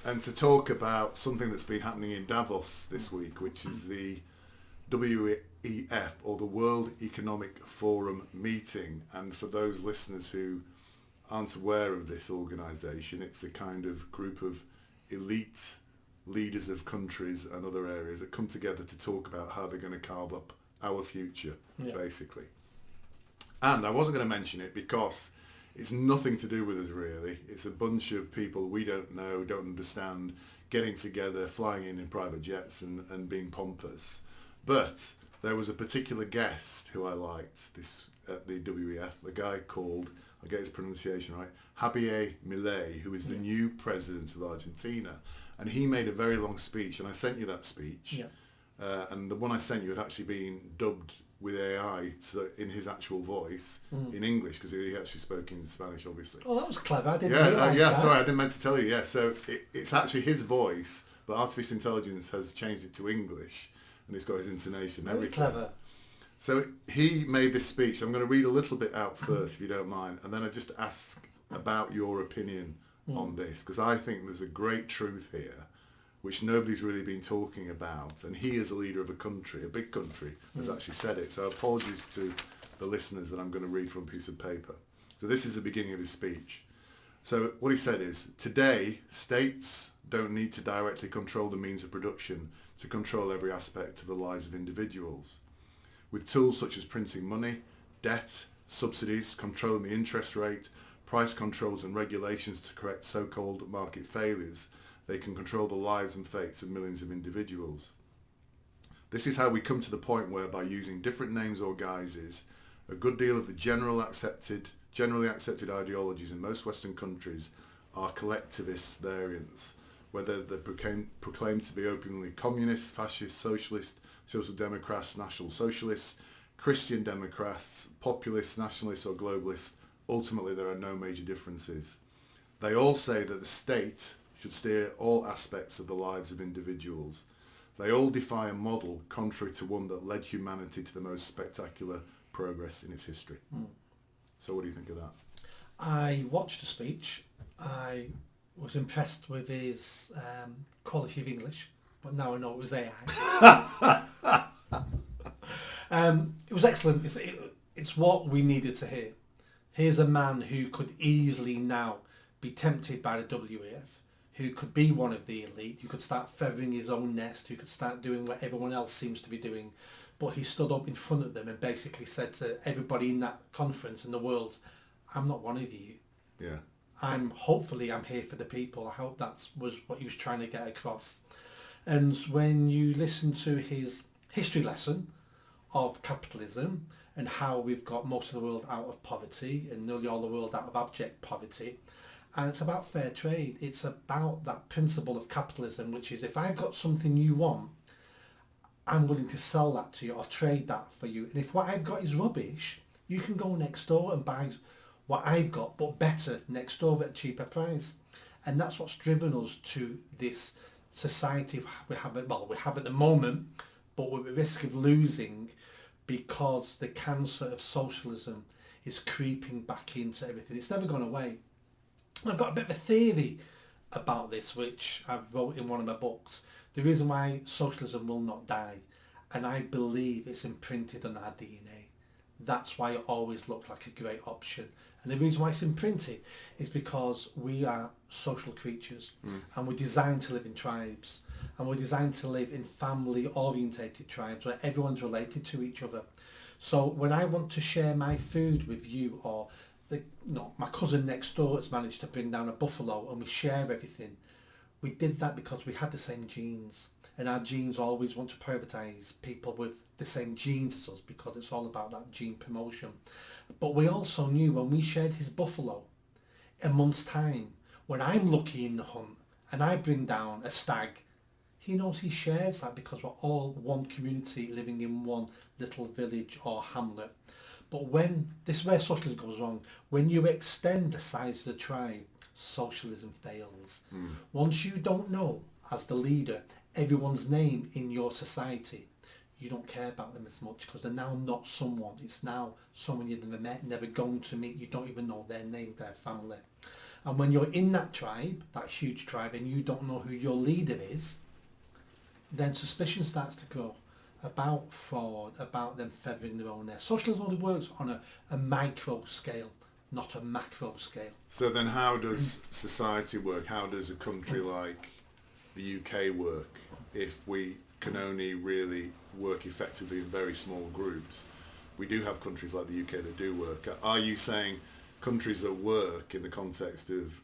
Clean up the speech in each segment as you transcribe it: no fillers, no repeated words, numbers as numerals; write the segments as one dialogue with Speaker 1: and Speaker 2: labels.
Speaker 1: and to talk about something that's been happening in Davos this week, which is the WEF, or the World Economic Forum meeting. And for those listeners who aren't aware of this organisation, it's a kind of group of elite leaders of countries and other areas that come together to talk about how they're going to carve up our future, basically. And I wasn't going to mention it because it's nothing to do with us, really. It's a bunch of people we don't know, don't understand, getting together, flying in private jets and being pompous. But there was a particular guest who I liked this at the WEF, a guy called, I'll get his pronunciation right, Javier Milei, who is the new president of Argentina. And he made a very long speech, and I sent you that speech. And the one I sent you had actually been dubbed with AI in his actual voice in English, because he actually spoke in Spanish, obviously.
Speaker 2: Oh, that was clever. I didn't realise that.
Speaker 1: Sorry, I didn't meant to tell you. Yeah, so it's actually his voice, but artificial intelligence has changed it to English, and it's got his intonation.
Speaker 2: Very clever.
Speaker 1: So he made this speech. I'm going to read a little bit out first, if you don't mind, and then I just ask about your opinion on this, because I think there's a great truth here which nobody's really been talking about, and he, as a leader of a country, a big country, has actually said it. So apologies to the listeners that I'm going to read from a piece of paper. So this is the beginning of his speech. So what he said is, today, states don't need to directly control the means of production to control every aspect of the lives of individuals. With tools such as printing money, debt, subsidies, controlling the interest rate, price controls and regulations to correct so-called market failures, they can control the lives and fates of millions of individuals. This is how we come to the point where, by using different names or guises, a good deal of the generally accepted ideologies in most Western countries are collectivist variants, whether they're proclaimed to be openly communist, fascist, socialist, social democrats, national socialists, Christian democrats, populists, nationalists or globalists. Ultimately, there are no major differences. They all say that the state should steer all aspects of the lives of individuals. They all defy a model contrary to one that led humanity to the most spectacular progress in its history. So what do you think of that?
Speaker 2: I watched the speech. I was impressed with his quality of English, but now I know it was AI. It was excellent. It's what we needed to hear. Here's a man who could easily now be tempted by the WEF, who could be one of the elite, who could start feathering his own nest, who could start doing what everyone else seems to be doing. But he stood up in front of them and basically said to everybody in that conference in the world, I'm not one of you.
Speaker 1: Yeah.
Speaker 2: I'm here for the people. I hope that was what he was trying to get across. And when you listen to his history lesson of capitalism and how we've got most of the world out of poverty and nearly all the world out of abject poverty, and it's about fair trade. It's about that principle of capitalism, which is, if I've got something you want, I'm willing to sell that to you or trade that for you. And if what I've got is rubbish, you can go next door and buy what I've got, but better, next door at a cheaper price. And that's what's driven us to this society we have at the moment, but we're at risk of losing because the cancer of socialism is creeping back into everything. It's never gone away. I've got a bit of a theory about this, which I've wrote in one of my books. The reason why socialism will not die, and I believe it's imprinted on our DNA. That's why it always looked like a great option. And the reason why it's imprinted is because we are social creatures, and we're designed to live in tribes, and we're designed to live in family-orientated tribes where everyone's related to each other. So when I want to share my food with you, or my cousin next door has managed to bring down a buffalo and we share everything. We did that because we had the same genes, and our genes always want to prioritise people with the same genes as us because it's all about that gene promotion. But we also knew when we shared his buffalo, a month's time, when I'm lucky in the hunt and I bring down a stag, he knows he shares that because we're all one community living in one little village or hamlet. But this is where socialism goes wrong. When you extend the size of the tribe, socialism fails. Once you don't know, as the leader, everyone's name in your society, you don't care about them as much because they're now not someone. It's now someone you've never met, never going to meet. You don't even know their name, their family. And when you're in that tribe, that huge tribe, and you don't know who your leader is, then suspicion starts to grow about fraud, about them feathering their own nest. Socialism only works on a micro scale, not a macro scale.
Speaker 1: So then how does society work? How does a country like the UK work if we can only really work effectively in very small groups? We do have countries like the UK that do work. Are you saying countries that work in the context of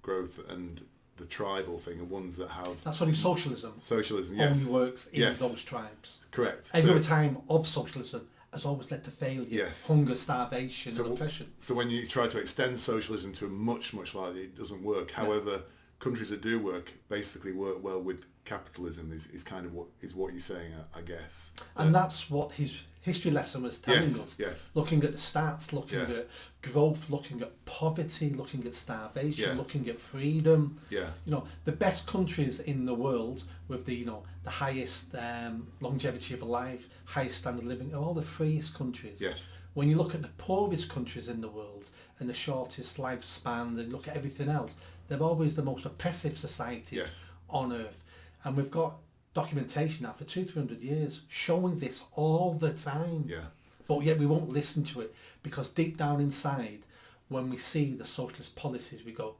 Speaker 1: growth and the tribal thing are ones that have...
Speaker 2: That's only socialism.
Speaker 1: Socialism, yes.
Speaker 2: Only works in those tribes.
Speaker 1: Correct.
Speaker 2: Every other time of socialism has always led to failure,
Speaker 1: yes.
Speaker 2: hunger, starvation, and oppression.
Speaker 1: So when you try to extend socialism to a much larger, it doesn't work. However, countries that do work basically work well with capitalism is kind of what you're saying, I guess.
Speaker 2: And that's what his history lesson was telling us.
Speaker 1: Yes.
Speaker 2: Looking at the stats, looking at growth, looking at poverty, looking at starvation, looking at freedom.
Speaker 1: Yeah.
Speaker 2: You know, the best countries in the world with the, you know, the highest longevity of life, highest standard of living, are all the freest countries.
Speaker 1: Yes.
Speaker 2: When you look at the poorest countries in the world and the shortest lifespan and look at everything else, they're always the most oppressive societies on earth. And we've got documentation now for 200-300 years showing this all the time.
Speaker 1: Yeah.
Speaker 2: But yet we won't listen to it because deep down inside, when we see the socialist policies, we go,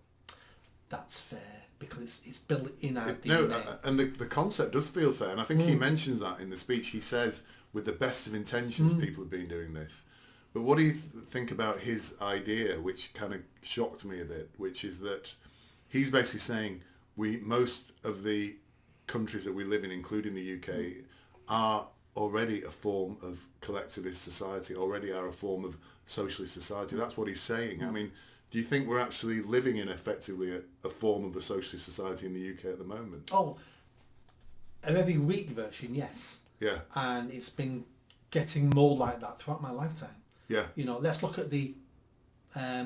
Speaker 2: that's fair, because it's built in our DNA.
Speaker 1: No, and the concept does feel fair, and I think he mentions that in the speech. He says, with the best of intentions, people have been doing this. But what do you think about his idea, which kind of shocked me a bit, which is that he's basically saying most of the countries that we live in, including the UK, are already a form of collectivist society, already are a form of socialist society. That's what he's saying. I mean, do you think we're actually living in effectively a form of a socialist society in the UK at the moment?
Speaker 2: Oh, a very weak version, yes.
Speaker 1: Yeah.
Speaker 2: And it's been getting more like that throughout my lifetime.
Speaker 1: Yeah.
Speaker 2: You know, let's look at the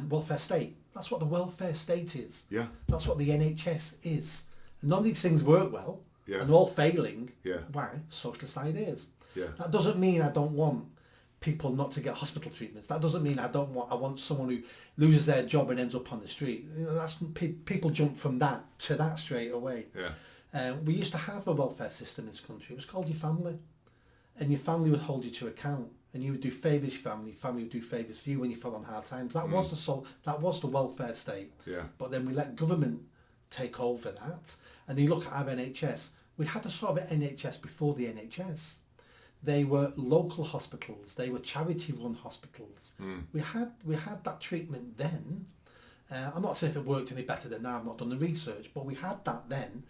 Speaker 2: welfare state. That's what the welfare state is.
Speaker 1: Yeah.
Speaker 2: That's what the NHS is. And none of these things work well.
Speaker 1: Yeah.
Speaker 2: And they're all failing.
Speaker 1: Yeah.
Speaker 2: Why? Socialist ideas.
Speaker 1: Yeah.
Speaker 2: That doesn't mean I don't want people not to get hospital treatments. That doesn't mean I want someone who loses their job and ends up on the street. You know, that's people jump from that to that straight away.
Speaker 1: Yeah.
Speaker 2: We used to have a welfare system in this country. It was called your family, and your family would hold you to account, and you would do favours for your family would do favours for you when you fell on hard times. That was the welfare state.
Speaker 1: Yeah.
Speaker 2: But then we let government take over that, and you look at our NHS. We had a sort of NHS before the NHS. They were local hospitals. They were charity-run hospitals. We had that treatment then. I'm not saying if it worked any better than now. I've not done the research, but we had that then.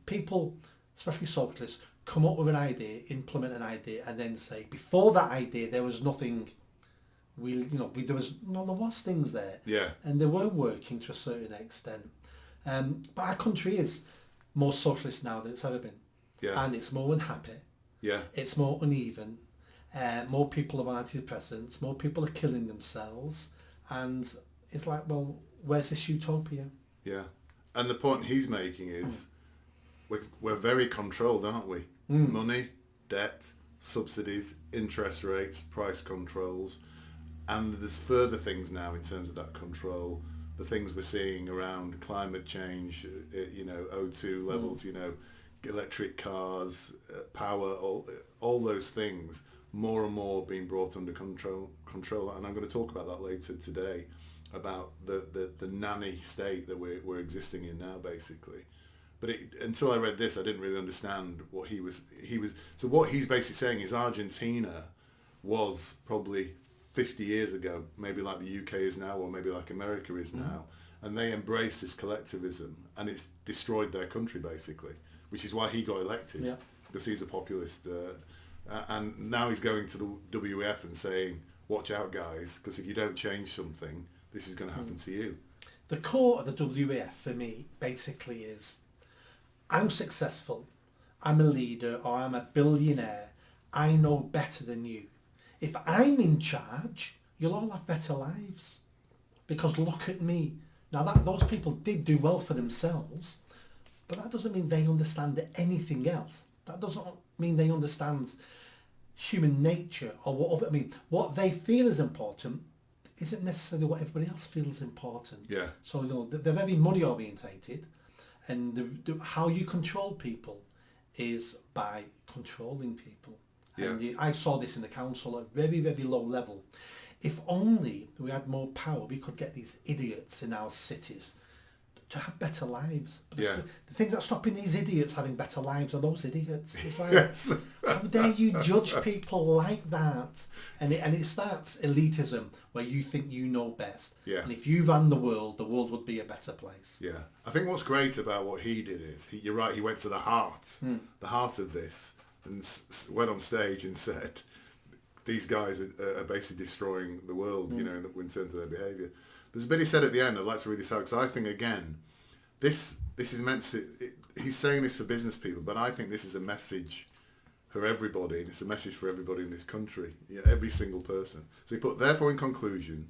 Speaker 2: People, especially socialists, come up with an idea, implement an idea, and then say before that idea there was nothing. There was things there.
Speaker 1: Yeah.
Speaker 2: And they were working to a certain extent. But our country is more socialist now than it's ever been.
Speaker 1: Yeah.
Speaker 2: And it's more unhappy.
Speaker 1: Yeah.
Speaker 2: It's more uneven. More people have antidepressants. More people are killing themselves. And it's like, well, where's this utopia?
Speaker 1: Yeah. And the point he's making is we're very controlled, aren't we? Money, debt, subsidies, interest rates, price controls. And there's further things now in terms of that control. The things we're seeing around climate change, O2 levels, electric cars, power, all those things, more and more being brought under control. And I'm going to talk about that later today, about the nanny state that we're existing in now, basically. But until I read this, I didn't really understand what he was. So what he's basically saying is Argentina was probably 50 years ago, maybe like the UK is now, or maybe like America is now, and they embraced this collectivism, and it's destroyed their country basically, which is why he got elected, because he's a populist, and now he's going to the WEF and saying, watch out guys, because if you don't change something, this is going to happen to you.
Speaker 2: The core of the WEF for me basically is, I'm successful, I'm a leader, or I'm a billionaire, I know better than you. If I'm in charge, you'll all have better lives. Because look at me. Now those people did do well for themselves, but that doesn't mean they understand anything else. That doesn't mean they understand human nature or what they feel is important isn't necessarily what everybody else feels important.
Speaker 1: Yeah.
Speaker 2: So, they're very money orientated, and how you control people is by controlling people. And I saw this in the council at very, very low level. If only we had more power, we could get these idiots in our cities to have better lives. But the thing that's stopping these idiots having better lives are those idiots. It's like, how dare you judge people like that? And it starts elitism, where you think you know best.
Speaker 1: Yeah.
Speaker 2: And if you ran the world would be a better place.
Speaker 1: Yeah. I think what's great about what he did is, you're right, he went to the heart of this, and went on stage and said, these guys are basically destroying the world, in terms of their behaviour. There's a bit he said at the end, I'd like to read this out, because I think, again, this is meant to... he's saying this for business people, but I think this is a message for everybody, and it's a message for everybody in this country, every single person. So he put, therefore, in conclusion,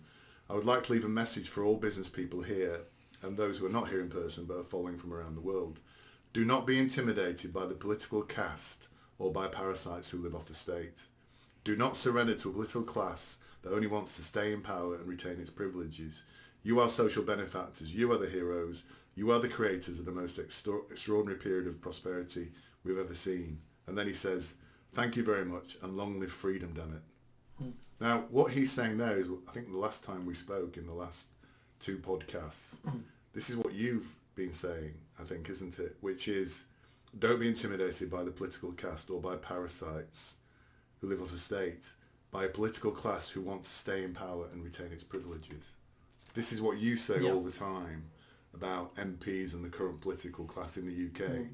Speaker 1: I would like to leave a message for all business people here, and those who are not here in person, but are following from around the world. Do not be intimidated by the political caste or by parasites who live off the state. Do not surrender to a political class that only wants to stay in power and retain its privileges. You are social benefactors. You are the heroes. You are the creators of the most extraordinary period of prosperity we've ever seen. And then he says, thank you very much, and long live freedom, damn it. Now, what he's saying there is, I think the last time we spoke in the last 2 podcasts, this is what you've been saying, I think, isn't it? Which is, don't be intimidated by the political caste or by parasites who live off the state, by a political class who wants to stay in power and retain its privileges. This is what you say all the time about MPs and the current political class in the UK.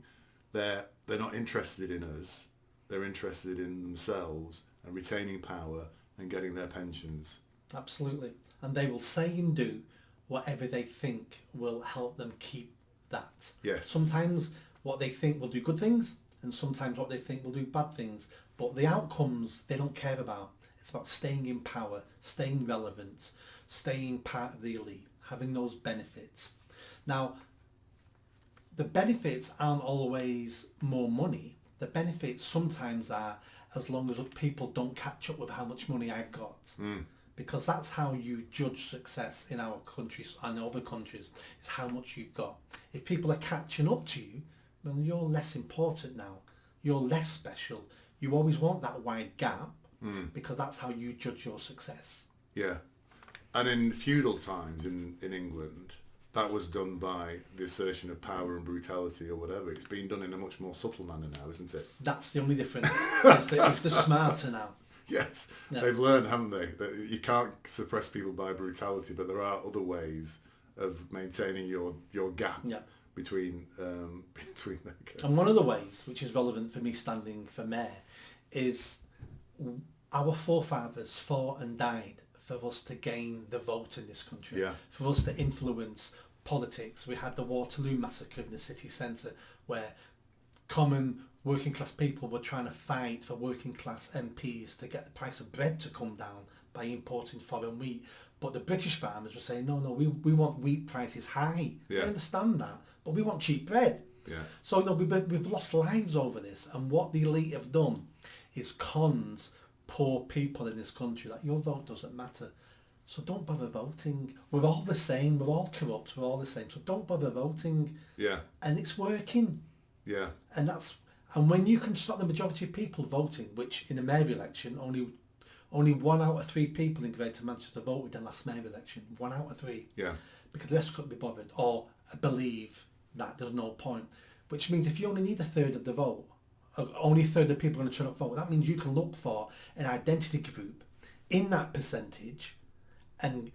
Speaker 1: They're not interested in us. They're interested in themselves and retaining power and getting their pensions.
Speaker 2: Absolutely. And they will say and do whatever they think will help them keep that.
Speaker 1: Yes.
Speaker 2: Sometimes what they think will do good things, and sometimes what they think will do bad things. But the outcomes they don't care about. It's about staying in power, staying relevant, staying part of the elite, having those benefits. Now, the benefits aren't always more money. The benefits sometimes are as long as people don't catch up with how much money I've got. Because that's how you judge success in our countries and other countries, is how much you've got. If people are catching up to you, well, you're less important now. You're less special. You always want that wide gap, because that's how you judge your success. Yeah.
Speaker 1: And in feudal times in England, that was done by the assertion of power and brutality or whatever. It's been done in a much more subtle manner now, isn't it?
Speaker 2: That's the only difference. It's the smarter now.
Speaker 1: Yes. Yeah. They've learned, haven't they, that you can't suppress people by brutality, but there are other ways of maintaining your gap between them.
Speaker 2: And one of the ways, which is relevant for me standing for mayor, is our forefathers fought and died for us to gain the vote in this country, for us to influence politics. We had the Waterloo massacre in the city centre, where common working class people were trying to fight for working class MPs to get the price of bread to come down by importing foreign wheat. But the British farmers were saying, no, we want wheat prices high. I understand that, but we want cheap bread. So we've lost lives over this, and what the elite have done is conned poor people in this country that your vote doesn't matter, so don't bother voting. We're all the same, we're all corrupt, we're all the same, so don't bother voting. And it's working. And when you can stop the majority of people voting, which in the mayor election only 1 out of 3 people in Greater Manchester voted in the last mayor election, 1 out of 3, because the rest couldn't be bothered or believe that there's no point, which means if you only need a third of the vote, only a third of people are going to turn up vote, that means you can look for an identity group in that percentage and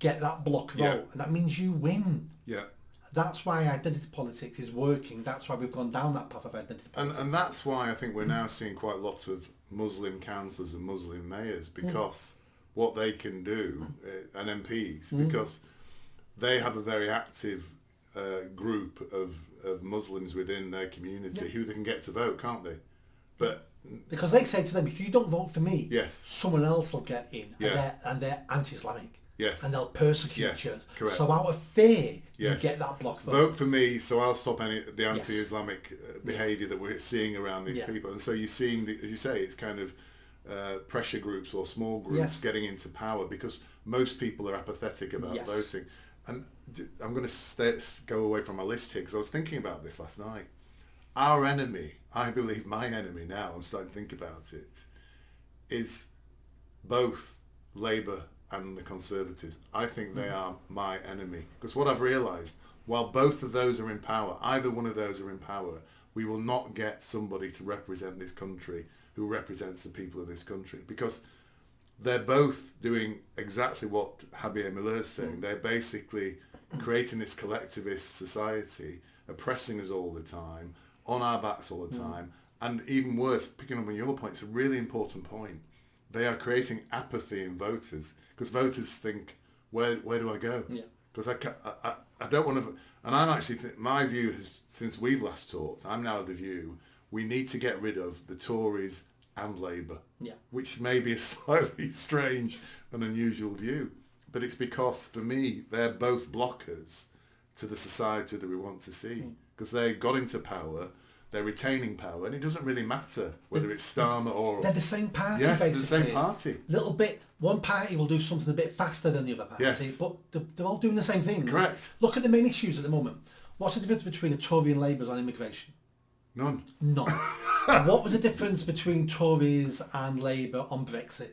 Speaker 2: get that block vote, and that means you win. That's why identity politics is working. That's why we've gone down that path of identity politics.
Speaker 1: And that's why I think we're now seeing quite lots of Muslim councillors and Muslim mayors, because what they can do, and MPs, because they have a very active group of Muslims within their community who they can get to vote, can't they? But
Speaker 2: because they say to them, if you don't vote for me, someone else will get in, and they're anti-Islamic. And they'll persecute you.
Speaker 1: Correct.
Speaker 2: So out of fear, you get that block vote.
Speaker 1: Vote for me, so I'll stop the anti-Islamic behaviour that we're seeing around these people. And so you're seeing, as you say, it's kind of pressure groups or small groups getting into power, because most people are apathetic about voting. And I'm going to go away from my list here because I was thinking about this last night. Our enemy, I believe my enemy now, I'm starting to think about it, is both Labour and the Conservatives. I think they are my enemy. Because what I've realised, while both of those are in power, either one of those are in power, we will not get somebody to represent this country who represents the people of this country. Because they're both doing exactly what Javier Milei is saying. They're basically creating this collectivist society, oppressing us all the time, on our backs all the time, and even worse, picking up on your point, it's a really important point. They are creating apathy in voters because voters think, where do I go? Because I don't want to, and I'm actually, my view has, since we've last talked, I'm now of the view, we need to get rid of the Tories and Labour, which may be a slightly strange and unusual view, but it's because for me they're both blockers to the society that we want to see, because they got into power, they're retaining power, and it doesn't really matter whether it's Starmer or...
Speaker 2: They're the same party,
Speaker 1: yes,
Speaker 2: basically.
Speaker 1: they're the same party.
Speaker 2: Little bit, one party will do something a bit faster than the other party, but they're all doing the same thing.
Speaker 1: Correct.
Speaker 2: Look at the main issues at the moment. What's the difference between a Tory and Labour on immigration?
Speaker 1: None.
Speaker 2: What was the difference between Tories and Labour on Brexit?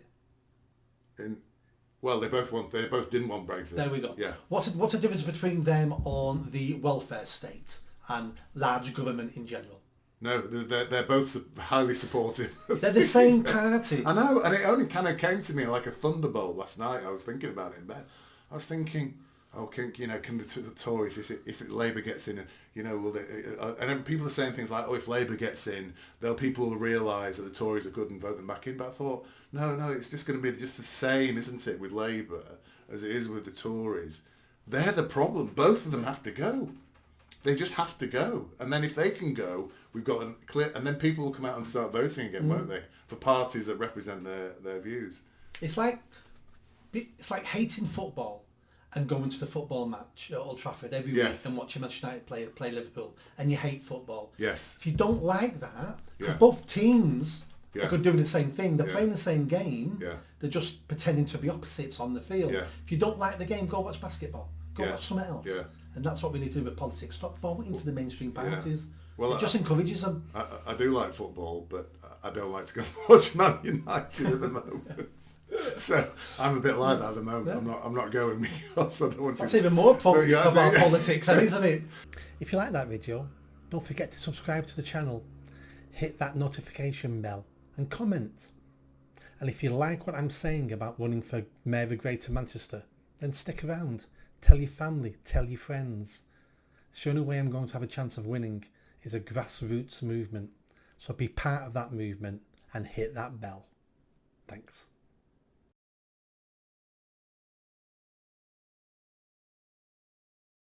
Speaker 1: Well, they both didn't want Brexit.
Speaker 2: There we go.
Speaker 1: Yeah.
Speaker 2: What's the difference between them on the welfare state and large government in general?
Speaker 1: No, they're both highly supportive.
Speaker 2: They're the same party.
Speaker 1: I know, and it only kind of came to me like a thunderbolt last night. I was thinking about it in bed. I was thinking, can the Tories, if Labour gets in, will they? And then people are saying things like, if Labour gets in, people will realise that the Tories are good and vote them back in. But I thought, no, it's just going to be just the same, isn't it, with Labour as it is with the Tories? They're the problem. Both of them have to go. They just have to go. And then if they can go, we've got a clear... And then people will come out and start voting again, won't they? For parties that represent their views.
Speaker 2: It's like hating football and going to the football match at Old Trafford every week and watching Manchester United play Liverpool, and you hate football.
Speaker 1: Yes.
Speaker 2: If you don't like that, because both teams are doing the same thing, they're playing the same game, they're just pretending to be opposites on the field. If you don't like the game, go watch basketball. Go watch something else. And that's what we need to do with politics. Stop voting for the mainstream parties. Well, it just encourages them.
Speaker 1: I do like football, but I don't like to go watch Man United at the moment. So I'm a bit like that at the moment. I'm not going because I don't want to.
Speaker 2: That's even more about politics, isn't it? If you like that video, don't forget to subscribe to the channel, hit that notification bell, and comment. And if you like what I'm saying about running for Mayor of Greater Manchester, then stick around. Tell your family, tell your friends. The only way I'm going to have a chance of winning is a grassroots movement. So be part of that movement and hit that bell. Thanks.